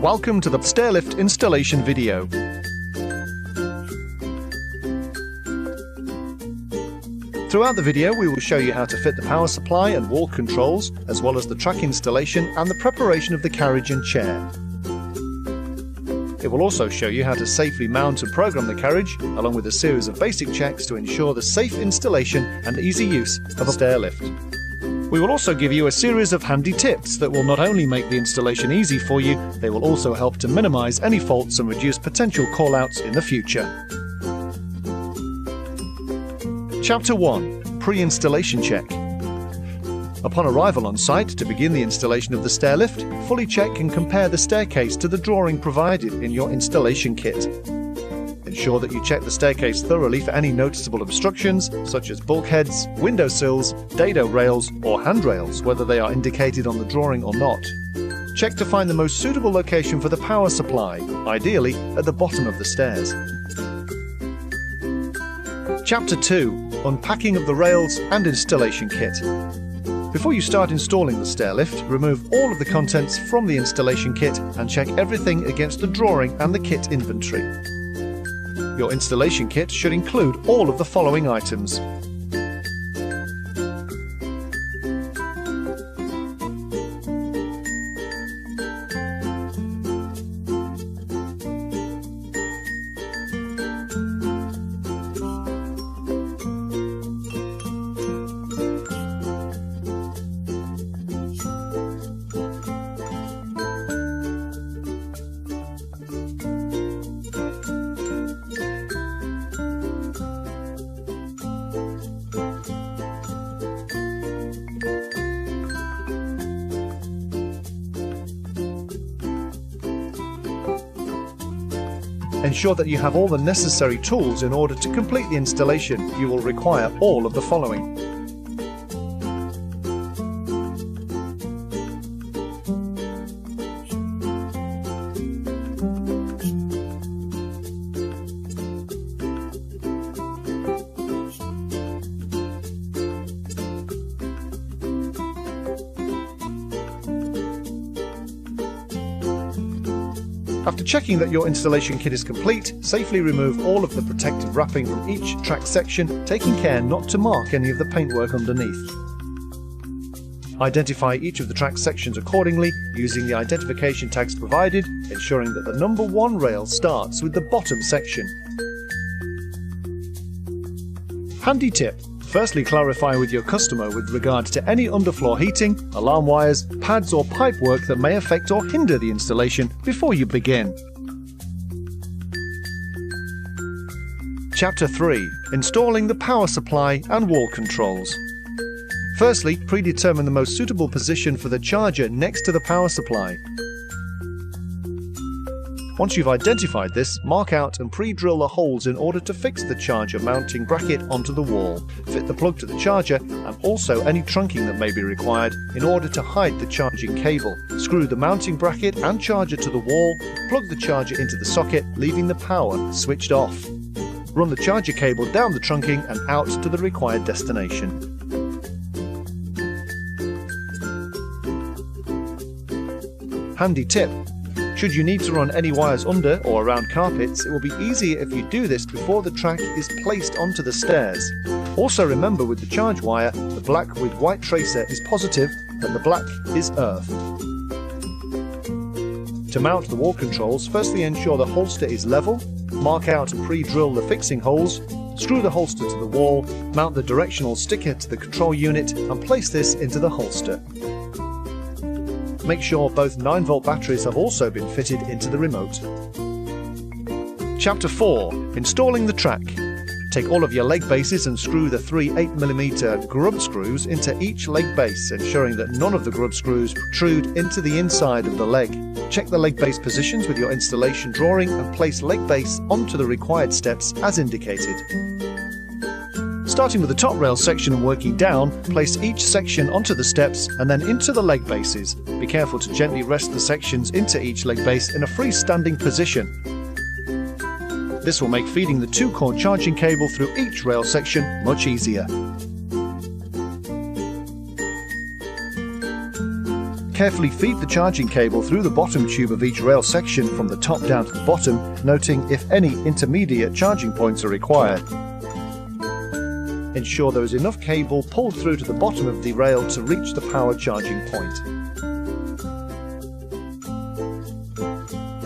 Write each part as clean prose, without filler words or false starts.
Welcome to the Stairlift installation video. Throughout the video we will show you how to fit the power supply and wall controls, as well as the track installation and the preparation of the carriage and chair. It will also show you how to safely mount and program the carriage, along with a series of basic checks to ensure the safe installation and easy use of a Stairlift. We will also give you a series of handy tips that will not only make the installation easy for you, they will also help to minimize any faults and reduce potential call-outs in the future. Chapter 1. Pre-installation check. Upon arrival on site to begin the installation of the Stairlift, fully check and compare the staircase to the drawing provided in your installation kit. Ensure that you check the staircase thoroughly for any noticeable obstructions, such as bulkheads, windowsills, dado rails or handrails, whether they are indicated on the drawing or not. Check to find the most suitable location for the power supply, ideally at the bottom of the stairs. Chapter 2. Unpacking of the rails and installation kit. Before you start installing the Stairlift, remove all of the contents from the installation kit and check everything against the drawing and the kit inventory. Your installation kit should include all of the following items. Ensure that you have all the necessary tools in order to complete the installation. You will require all of the following. After checking that your installation kit is complete, safely remove all of the protective wrapping from each track section, taking care not to mark any of the paintwork underneath. Identify each of the track sections accordingly using the identification tags provided, ensuring that the number 1 rail starts with the bottom section. Handy tip. Firstly, clarify with your customer with regard to any underfloor heating, alarm wires, pads or pipework that may affect or hinder the installation before you begin. Chapter 3. Installing the power supply and wall controls. Firstly, predetermine the most suitable position for the charger next to the power supply. Once you've identified this, mark out and pre-drill the holes in order to fix the charger mounting bracket onto the wall. Fit the plug to the charger and also any trunking that may be required in order to hide the charging cable. Screw the mounting bracket and charger to the wall, plug the charger into the socket, leaving the power switched off. Run the charger cable down the trunking and out to the required destination. Handy tip. Should you need to run any wires under or around carpets, it will be easier if you do this before the track is placed onto the stairs. Also remember, with the charge wire, the black with white tracer is positive and the black is earth. To mount the wall controls, firstly ensure the holster is level, mark out and pre-drill the fixing holes, screw the holster to the wall, mount the directional sticker to the control unit and place this into the holster. Make sure both 9-volt batteries have also been fitted into the remote. Chapter 4. Installing the track. Take all of your leg bases and screw the 3 8mm grub screws into each leg base, ensuring that none of the grub screws protrude into the inside of the leg. Check the leg base positions with your installation drawing and place leg base onto the required steps as indicated. Starting with the top rail section and working down, place each section onto the steps and then into the leg bases. Be careful to gently rest the sections into each leg base in a freestanding position. This will make feeding the 2-cord charging cable through each rail section much easier. Carefully feed the charging cable through the bottom tube of each rail section from the top down to the bottom, noting if any intermediate charging points are required. Ensure there is enough cable pulled through to the bottom of the rail to reach the power charging point.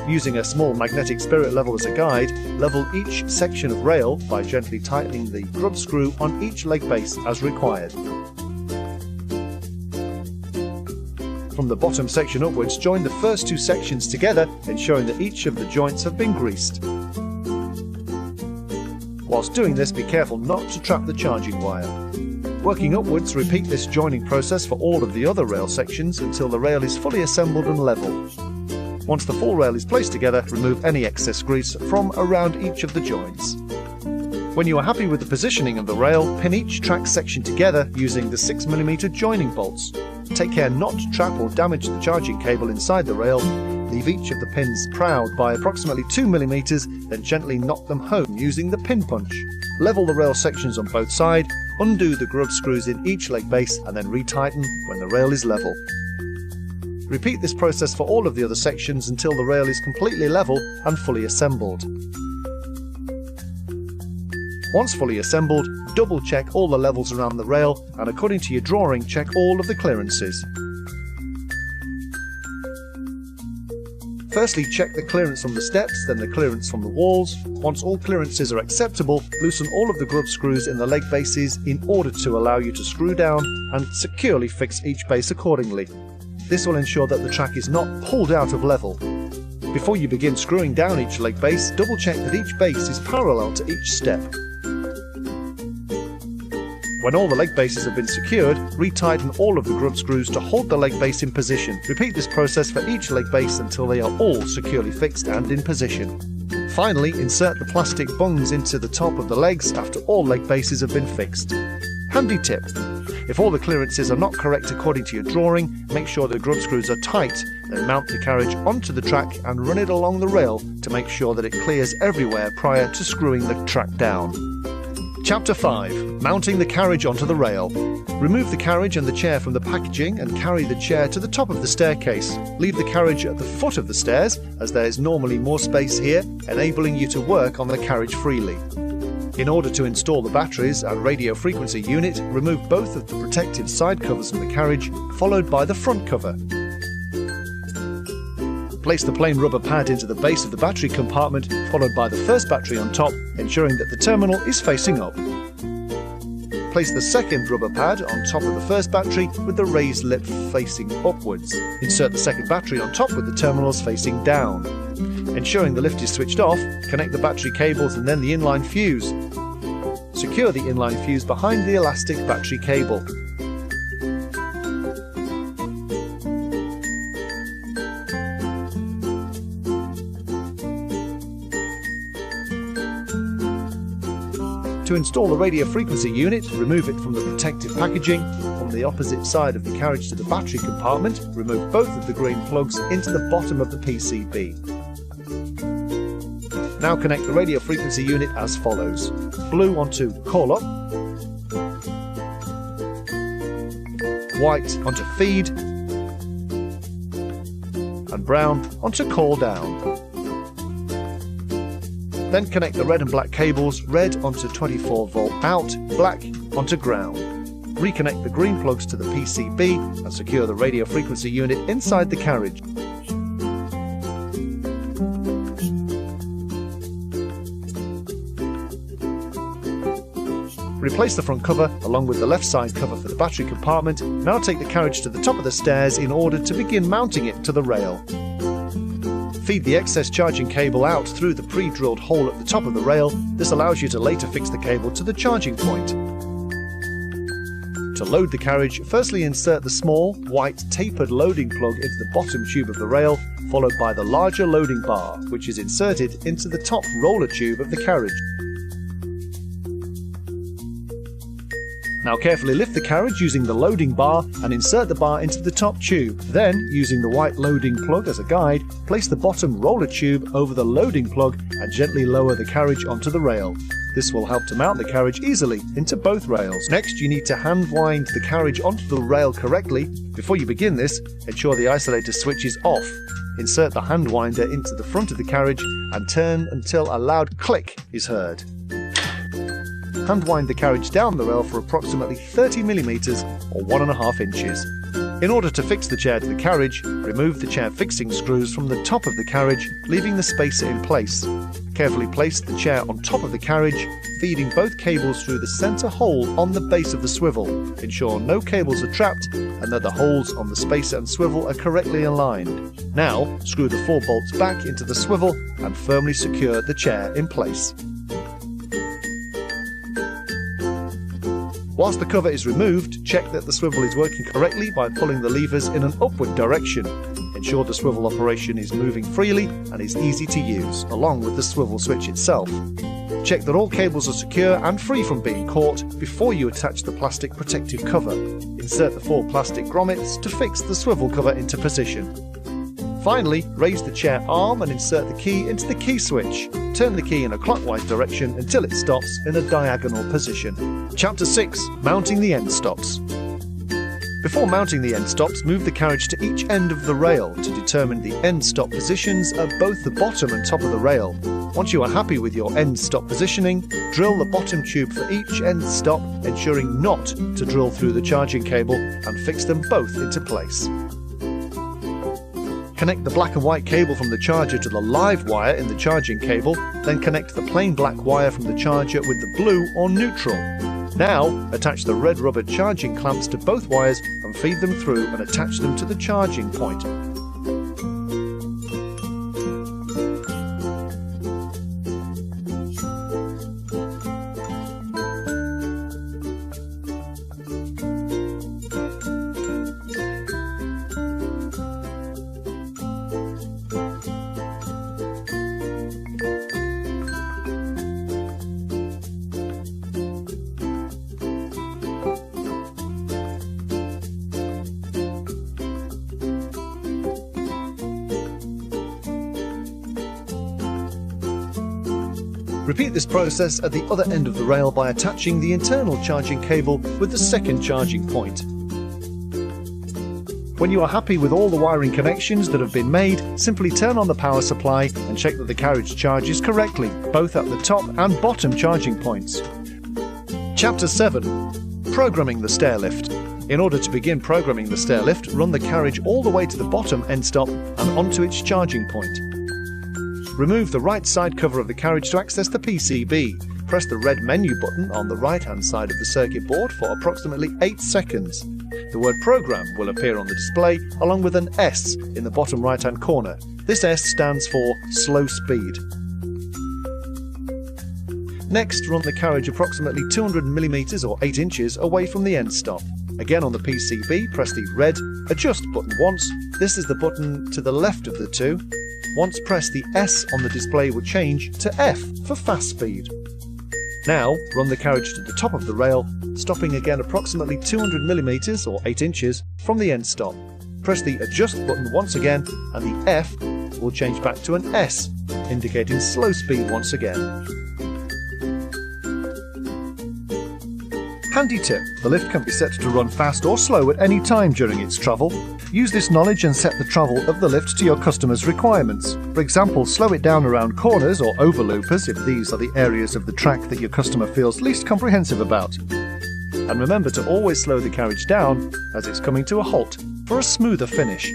Using a small magnetic spirit level as a guide, level each section of rail by gently tightening the grub screw on each leg base as required. From the bottom section upwards, join the first two sections together, ensuring that each of the joints have been greased. Whilst doing this, be careful not to trap the charging wire. Working upwards, repeat this joining process for all of the other rail sections until the rail is fully assembled and level. Once the full rail is placed together, remove any excess grease from around each of the joints. When you are happy with the positioning of the rail, pin each track section together using the 6mm joining bolts. Take care not to trap or damage the charging cable inside the rail. Leave each of the pins proud by approximately 2mm, then gently knock them home using the pin punch. Level the rail sections on both sides, undo the grub screws in each leg base and then retighten when the rail is level. Repeat this process for all of the other sections until the rail is completely level and fully assembled. Once fully assembled, double check all the levels around the rail and according to your drawing check all of the clearances. Firstly, check the clearance from the steps, then the clearance from the walls. Once all clearances are acceptable, loosen all of the grub screws in the leg bases in order to allow you to screw down and securely fix each base accordingly. This will ensure that the track is not pulled out of level. Before you begin screwing down each leg base, double check that each base is parallel to each step. When all the leg bases have been secured, retighten all of the grub screws to hold the leg base in position. Repeat this process for each leg base until they are all securely fixed and in position. Finally, insert the plastic bungs into the top of the legs after all leg bases have been fixed. Handy tip: if all the clearances are not correct according to your drawing, make sure the grub screws are tight, then mount the carriage onto the track and run it along the rail to make sure that it clears everywhere prior to screwing the track down. Chapter 5. Mounting the carriage onto the rail. Remove the carriage and the chair from the packaging and carry the chair to the top of the staircase. Leave the carriage at the foot of the stairs, as there is normally more space here, enabling you to work on the carriage freely. In order to install the batteries and radio frequency unit, remove both of the protective side covers from the carriage, followed by the front cover. Place the plain rubber pad into the base of the battery compartment, followed by the first battery on top, ensuring that the terminal is facing up. Place the second rubber pad on top of the first battery with the raised lip facing upwards. Insert the second battery on top with the terminals facing down. Ensuring the lift is switched off, connect the battery cables and then the inline fuse. Secure the inline fuse behind the elastic battery cable. To install the radio frequency unit, remove it from the protective packaging. From the opposite side of the carriage to the battery compartment, remove both of the green plugs into the bottom of the PCB. Now connect the radio frequency unit as follows. Blue onto call up, white onto feed, and brown onto call down. Then connect the red and black cables, red onto 24V out, black onto ground. Reconnect the green plugs to the PCB and secure the radio frequency unit inside the carriage. Replace the front cover along with the left side cover for the battery compartment. Now take the carriage to the top of the stairs in order to begin mounting it to the rail. Feed the excess charging cable out through the pre-drilled hole at the top of the rail. This allows you to later fix the cable to the charging point. To load the carriage, firstly insert the small, white, tapered loading plug into the bottom tube of the rail, followed by the larger loading bar, which is inserted into the top roller tube of the carriage. Now carefully lift the carriage using the loading bar and insert the bar into the top tube. Then, using the white loading plug as a guide, place the bottom roller tube over the loading plug and gently lower the carriage onto the rail. This will help to mount the carriage easily into both rails. Next, you need to hand wind the carriage onto the rail correctly. Before you begin this, ensure the isolator switch is off. Insert the hand winder into the front of the carriage and turn until a loud click is heard. Hand wind the carriage down the rail for approximately 30mm or 1.5 inches. In order to fix the chair to the carriage, remove the chair fixing screws from the top of the carriage, leaving the spacer in place. Carefully place the chair on top of the carriage, feeding both cables through the centre hole on the base of the swivel. Ensure no cables are trapped and that the holes on the spacer and swivel are correctly aligned. Now, screw the 4 bolts back into the swivel and firmly secure the chair in place. Whilst the cover is removed, check that the swivel is working correctly by pulling the levers in an upward direction. Ensure the swivel operation is moving freely and is easy to use, along with the swivel switch itself. Check that all cables are secure and free from being caught before you attach the plastic protective cover. Insert the 4 plastic grommets to fix the swivel cover into position. Finally, raise the chair arm and insert the key into the key switch. Turn the key in a clockwise direction until it stops in a diagonal position. Chapter 6. Mounting the end stops. Before mounting the end stops, move the carriage to each end of the rail to determine the end stop positions of both the bottom and top of the rail. Once you are happy with your end stop positioning, drill the bottom tube for each end stop, ensuring not to drill through the charging cable, and fix them both into place. Connect the black and white cable from the charger to the live wire in the charging cable, then connect the plain black wire from the charger with the blue or neutral. Now, attach the red rubber charging clamps to both wires and feed them through and attach them to the charging point. Repeat this process at the other end of the rail by attaching the internal charging cable with the second charging point. When you are happy with all the wiring connections that have been made, simply turn on the power supply and check that the carriage charges correctly, both at the top and bottom charging points. Chapter 7. Programming the Stairlift. In order to begin programming the Stairlift, run the carriage all the way to the bottom end stop and onto its charging point. Remove the right side cover of the carriage to access the PCB. Press the red menu button on the right-hand side of the circuit board for approximately 8 seconds. The word Program will appear on the display along with an S in the bottom right-hand corner. This S stands for Slow Speed. Next, run the carriage approximately 200mm or 8 inches away from the end stop. Again on the PCB, press the red Adjust button once. This is the button to the left of the two. Once pressed, the S on the display will change to F for fast speed. Now, run the carriage to the top of the rail, stopping again approximately 200mm or 8 inches from the end stop. Press the Adjust button once again and the F will change back to an S, indicating slow speed once again. Handy tip: the lift can be set to run fast or slow at any time during its travel. Use this knowledge and set the travel of the lift to your customer's requirements. For example, slow it down around corners or overloopers if these are the areas of the track that your customer feels least comprehensive about. And remember to always slow the carriage down as it's coming to a halt for a smoother finish.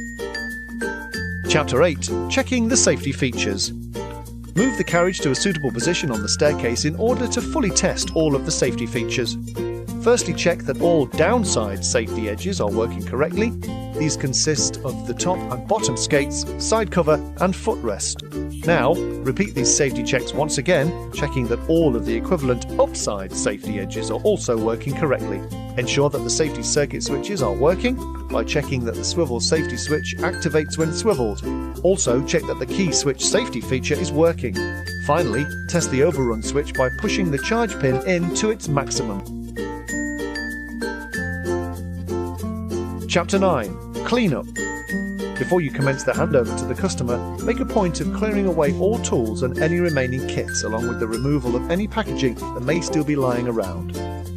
Chapter 8. Checking the safety features. Move the carriage to a suitable position on the staircase in order to fully test all of the safety features. Firstly, check that all downside safety edges are working correctly. These consist of the top and bottom skates, side cover and footrest. Now, repeat these safety checks once again, checking that all of the equivalent upside safety edges are also working correctly. Ensure that the safety circuit switches are working by checking that the swivel safety switch activates when swiveled. Also, check that the key switch safety feature is working. Finally, test the overrun switch by pushing the charge pin in to its maximum. Chapter 9. Cleanup. Before you commence the handover to the customer, make a point of clearing away all tools and any remaining kits, along with the removal of any packaging that may still be lying around.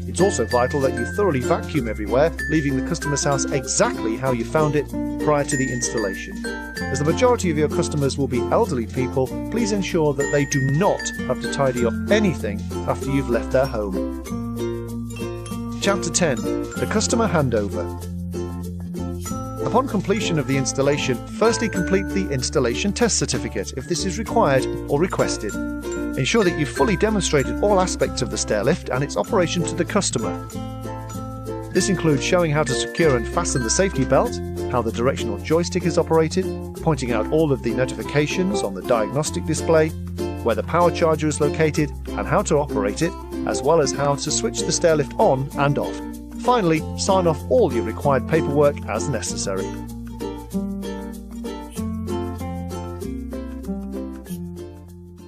It's also vital that you thoroughly vacuum everywhere, leaving the customer's house exactly how you found it prior to the installation. As the majority of your customers will be elderly people, please ensure that they do not have to tidy up anything after you've left their home. Chapter 10. The Customer Handover. Upon completion of the installation, firstly complete the installation test certificate if this is required or requested. Ensure that you've fully demonstrated all aspects of the stairlift and its operation to the customer. This includes showing how to secure and fasten the safety belt, how the directional joystick is operated, pointing out all of the notifications on the diagnostic display, where the power charger is located and how to operate it, as well as how to switch the stairlift on and off. Finally, sign off all your required paperwork as necessary.